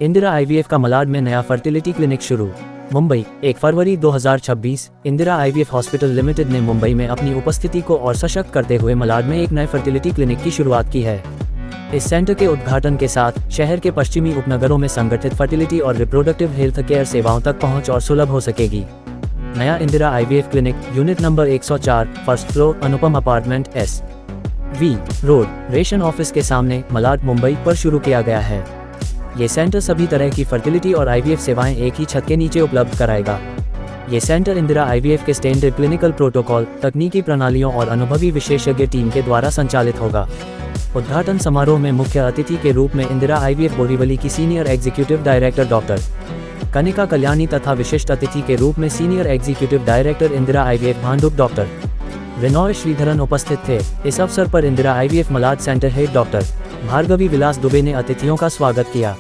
Indira IVF का मलाड में नया फर्टिलिटी क्लिनिक शुरू। मुंबई, 1 फरवरी 2026। इंदिरा आईवीएफ हॉस्पिटल लिमिटेड ने मुंबई में अपनी उपस्थिति को और सशक्त करते हुए मलाड में एक नए फर्टिलिटी क्लिनिक की शुरुआत की है। इस सेंटर के उद्घाटन के साथ शहर के पश्चिमी उपनगरों में संगठित फर्टिलिटी और रिप्रोडक्टिव हेल्थ केयर सेवाओं तक पहुंच और सुलभ हो सकेगी। नया Indira IVF clinic unit number 104, first floor, Anupam apartment, SV road, ration office के सामने, मलाड, मुंबई पर शुरू किया गया है। ये सेंटर सभी तरह की फर्टिलिटी और आईवीएफ सेवाएं एक ही छत के नीचे उपलब्ध कराएगा। ये सेंटर इंदिरा आईवीएफ के स्टैंडर्ड क्लिनिकल प्रोटोकॉल, तकनीकी प्रणालियों और अनुभवी विशेषज्ञ टीम के द्वारा संचालित होगा। उद्घाटन समारोह में मुख्य अतिथि के रूप में इंदिरा आईवीएफ बोरीवली की senior executive director doctor Kanika Kalyani तथा विशिष्ट अतिथि के रूप में senior executive director Indira IVF Bhandup doctor Renoy Sreedharan उपस्थित थे। इस अवसर पर Indira IVF Malad centre head doctor Bhargavi Vilas Dubey ने अतिथियों का स्वागत किया।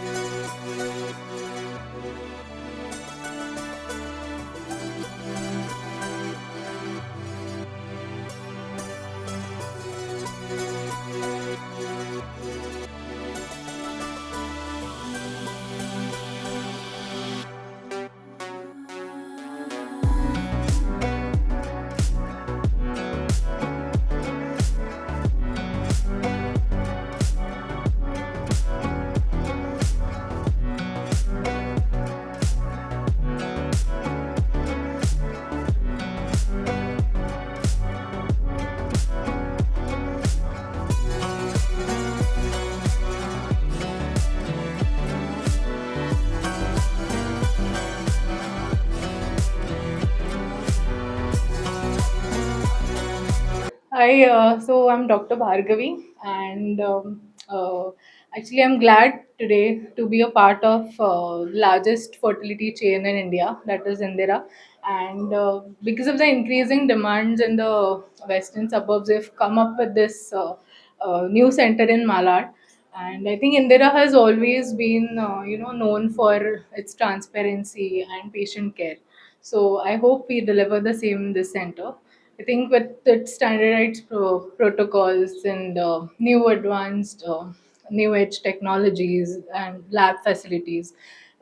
Hi, so I'm Dr. Bhargavi, and actually, I'm glad today to be a part of largest fertility chain in India, that is Indira. And because of the increasing demands in the western suburbs, we've come up with this new center in Malad. And I think Indira has always been, known for its transparency and patient care. So I hope we deliver the same in this center. I think with its standardized protocols and new advanced, new age technologies and lab facilities,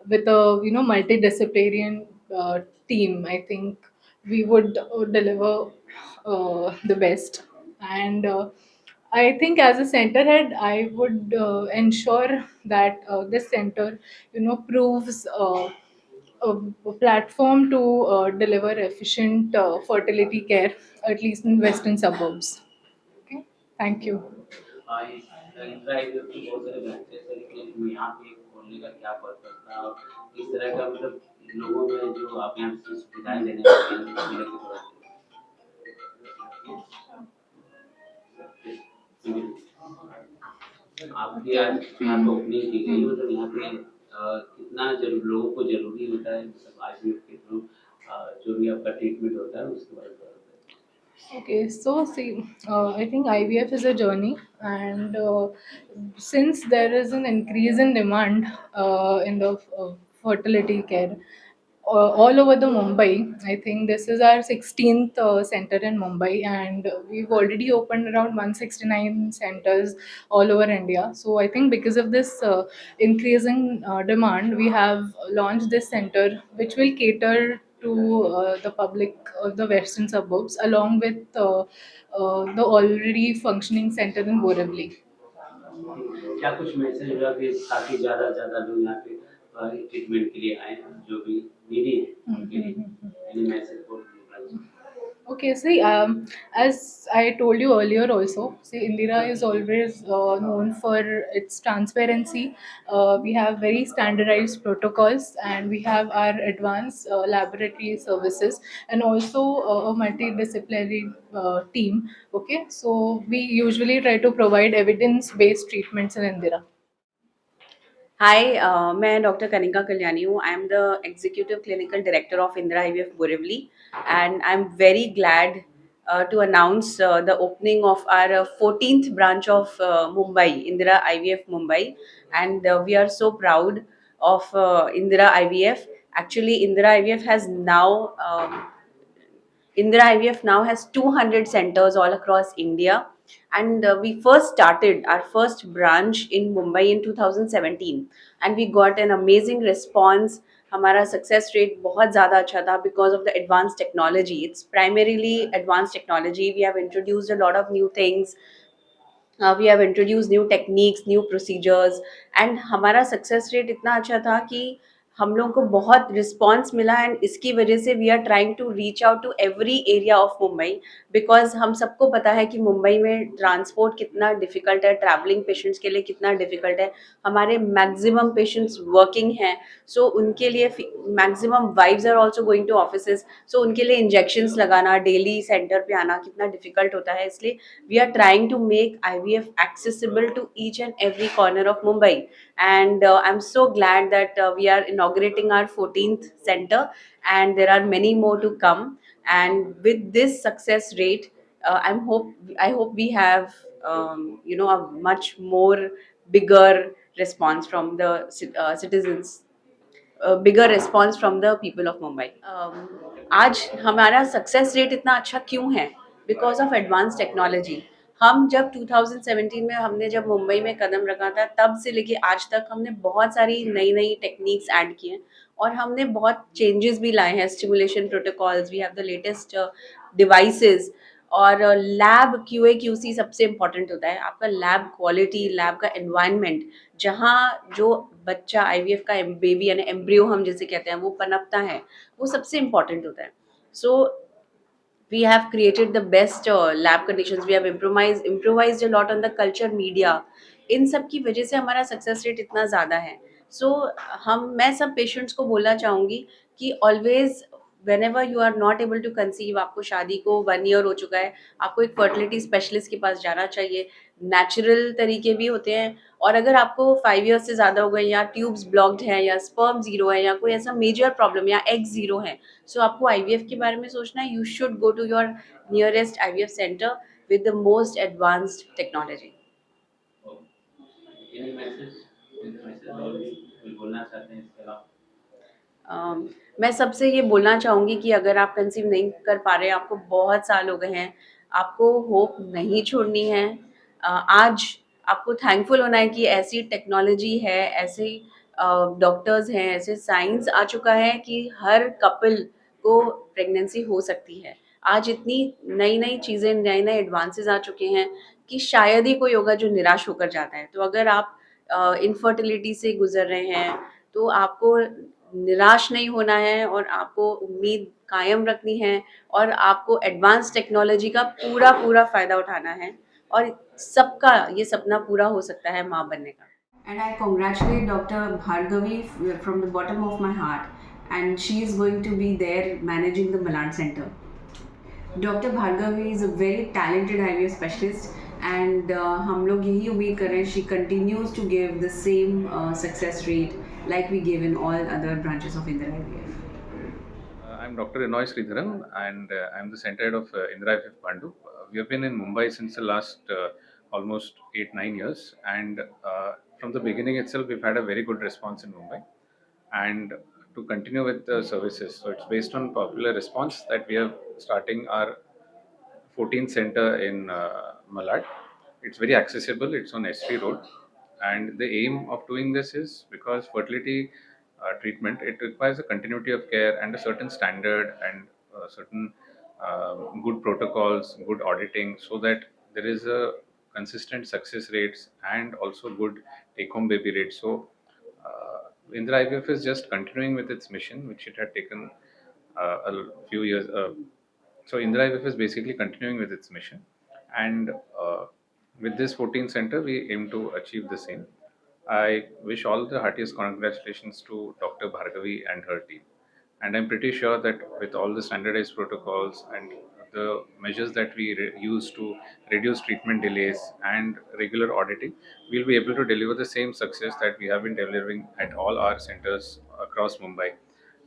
with a multidisciplinary team, I think we would deliver the best. And I think as a center head, I would ensure that this center, proves. A platform to deliver efficient fertility care, at least in western suburbs. Okay, thank you. Infrastructure की बहुत सारे benefits है, लेकिन यहाँ पे खोलने का क्या पर्पस था और इस तरह का मतलब लोगों में जो आप यहाँ से सुविधाएं देने वाले हैं तो मेरे को थोड़ा आपकी आज यहाँ पे ओपनिंग की गई मतलब यहाँ पे कितना लोगों को जरूरी होता है मतलब आईवीएफ के थ्रू जो भी आपका ट्रीटमेंट होता है उसके बारे में बताइए। Okay, so see, I think IVF is a journey, and since there is an increase in demand in the fertility care all over the Mumbai, I think this is our 16th center in Mumbai, and we've already opened around 169 centers all over India. So I think because of this increasing demand, we have launched this center, which will cater to the public of the western suburbs, along with the already functioning center in Borivali. क्या कुछ message होगा कि ताकि ज़्यादा ज़्यादा लोग यहाँ पे ट्रीटमेंट के लिए आए जो भी नीडी है उनके लिए एनी मैसेज को Okay, see, as I told you earlier, also, see, Indira is always known for its transparency. We have very standardized protocols, and we have our advanced laboratory services, and also a multidisciplinary team. Okay, so we usually try to provide evidence-based treatments in Indira. हाय मैं doctor Kanika Kalyani हूँ. I am the executive clinical director of Indira IVF Borivali and I am very glad to announce the opening of our 14th branch of Mumbai, Indira IVF Mumbai, and we are so proud of Indira IVF. Actually, Indira IVF now has 200 centers all across India, And we first started our first branch in Mumbai in 2017, and we got an amazing response. हमारा success rate बहुत ज़्यादा अच्छा था because of the advance technology. It's primarily advance technology. We have introduced a lot of new things. We have introduced new techniques, new procedures, and हमारा success rate इतना अच्छा था कि हम लोगों को बहुत रिस्पॉन्स मिला. एंड इसकी वजह से we are trying to reach out to every area of Mumbai, because हम सबको पता है कि मुंबई में ट्रांसपोर्ट कितना डिफ़िकल्ट है, ट्रैवलिंग पेशेंट्स के लिए कितना डिफ़िकल्ट है. हमारे मैक्सिमम पेशेंट्स वर्किंग हैं, सो उनके लिए maximum wives are also going to offices, so उनके लिए इंजेक्शन्स लगाना, डेली सेंटर पे आना कितना डिफ़िकल्ट होता है. इसलिए we are trying to make IVF accessible to each and every corner of Mumbai. And I'm so glad that we are inaugurating our 14th center, and there are many more to come. And with this success rate, I hope we have a much more bigger response from the citizens, bigger response from the people of Mumbai. आज हमारा success rate इतना अच्छा क्यों है? Because of advance technology. हम जब 2017 में हमने जब मुंबई में कदम रखा था, तब से लेके आज तक हमने बहुत सारी नई नई टेक्निक्स ऐड की हैं, और हमने बहुत चेंजेस भी लाए हैं. Stimulation protocols, we have the latest devices, और लैब QA QC सबसे इम्पॉर्टेंट होता है. आपका लैब क्वालिटी, लैब का एनवायरनमेंट, जहाँ जो बच्चा IVF का बेबी यानी एम्ब्रियो हम जिसे कहते हैं वो पनपता है, वो सबसे इम्पॉर्टेंट होता है. सो we have created the best lab conditions. We have improvised a lot on the culture media. इन सब की वजह से हमारा सक्सेस रेट इतना ज़्यादा है. सो मैं सब पेशेंट्स को बोलना चाहूँगी कि always whenever you are not able to conceive, आपको शादी को 1 ईयर हो चुका है, आपको एक फर्टिलिटी स्पेशलिस्ट के पास जाना चाहिए. नेचुरल तरीके भी होते हैं, और अगर आपको 5 ईयर्स से ज़्यादा हो गए, या ट्यूब्स ब्लॉक्ड हैं, या स्पर्म ज़ीरो है, या कोई ऐसा मेजर प्रॉब्लम, या एग ज़ीरो है, सो आपको IVF के बारे में सोचना है. You should go to your nearest IVF centre with the most advanced technology. Any message और भी बोलना चाहते हैं इसके अलावा? मैं सबसे ये बोलना चाहूँगी कि अगर आप कंसीव नहीं कर पा रहे हैं, आपको बहुत साल हो गए हैं, आपको होप नहीं छोड़नी है. आज आपको थैंकफुल होना है कि ऐसी टेक्नोलॉजी है, ऐसे डॉक्टर्स हैं, ऐसे साइंस आ चुका है कि हर कपल को प्रेगनेंसी हो सकती है. आज इतनी नई नई चीज़ें, नए नए एडवांसेस आ चुके हैं कि शायद ही कोई होगा जो निराश होकर जाता है. तो अगर आप इनफर्टिलिटी से गुजर रहे हैं, तो आपको निराश नहीं होना है, और आपको उम्मीद कायम रखनी है, और आपको एडवांस टेक्नोलॉजी का पूरा फ़ायदा उठाना है, और सबका ये सपना पूरा हो सकता है माँ बनने का. And I congratulate Dr. Bhargavi from the bottom of my heart, and she is going to be there managing the Malad Center. Doctor Bhargavi is a very talented IVF specialist, and हम लोग यही उम्मीद कर रहे हैं she continues to give the same success rate like we give in all other branches of Indira IVF. I'm Dr. Inoy Sridharan, and I'm the center head of Indira IVF Pandu. We have been in Mumbai since the last almost 8-9 years, and from the beginning itself, we've had a very good response in Mumbai. And to continue with the services, so it's based on popular response that we are starting our 14th center in Malad. It's very accessible. It's on SV Road, and the aim of doing this is because fertility treatment, it requires a continuity of care and a certain standard and certain good protocols, good auditing, so that there is a consistent success rates and also good take-home baby rates. So Indira IVF is just continuing with its mission, which it had taken a few years. So Indira IVF is basically continuing with its mission, and with this 14th center, we aim to achieve the same. I wish all the heartiest congratulations to Dr. Bhargavi and her team, and I'm pretty sure that with all the standardized protocols and the measures that we use to reduce treatment delays and regular auditing, we'll be able to deliver the same success that we have been delivering at all our centers across Mumbai.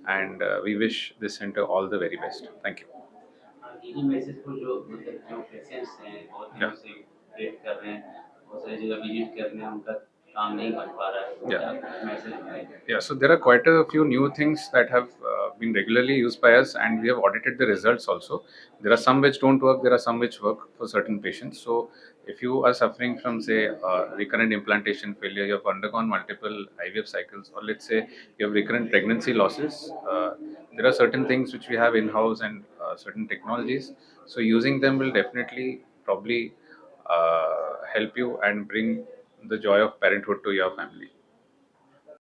And we wish this center all the very best. Thank you. यही message को जो मतलब जो patients हैं बहुत दिनों से wait कर रहे हैं, बहुत सारी जगह विजिट कर रहे हैं, उनका काम नहीं बन पा रहा है, तो क्या मैसेज है? Yeah, so there are quite a few new things that have been regularly used by us, and we have audited the results also. There are some which don't work, there are some which work for certain patients. So if you are suffering from, say, recurrent implantation failure, you have undergone multiple IVF cycles, or let's say you have recurrent pregnancy losses, there are certain things which we have in-house and certain technologies. So using them will definitely probably help you and bring the joy of parenthood to your family.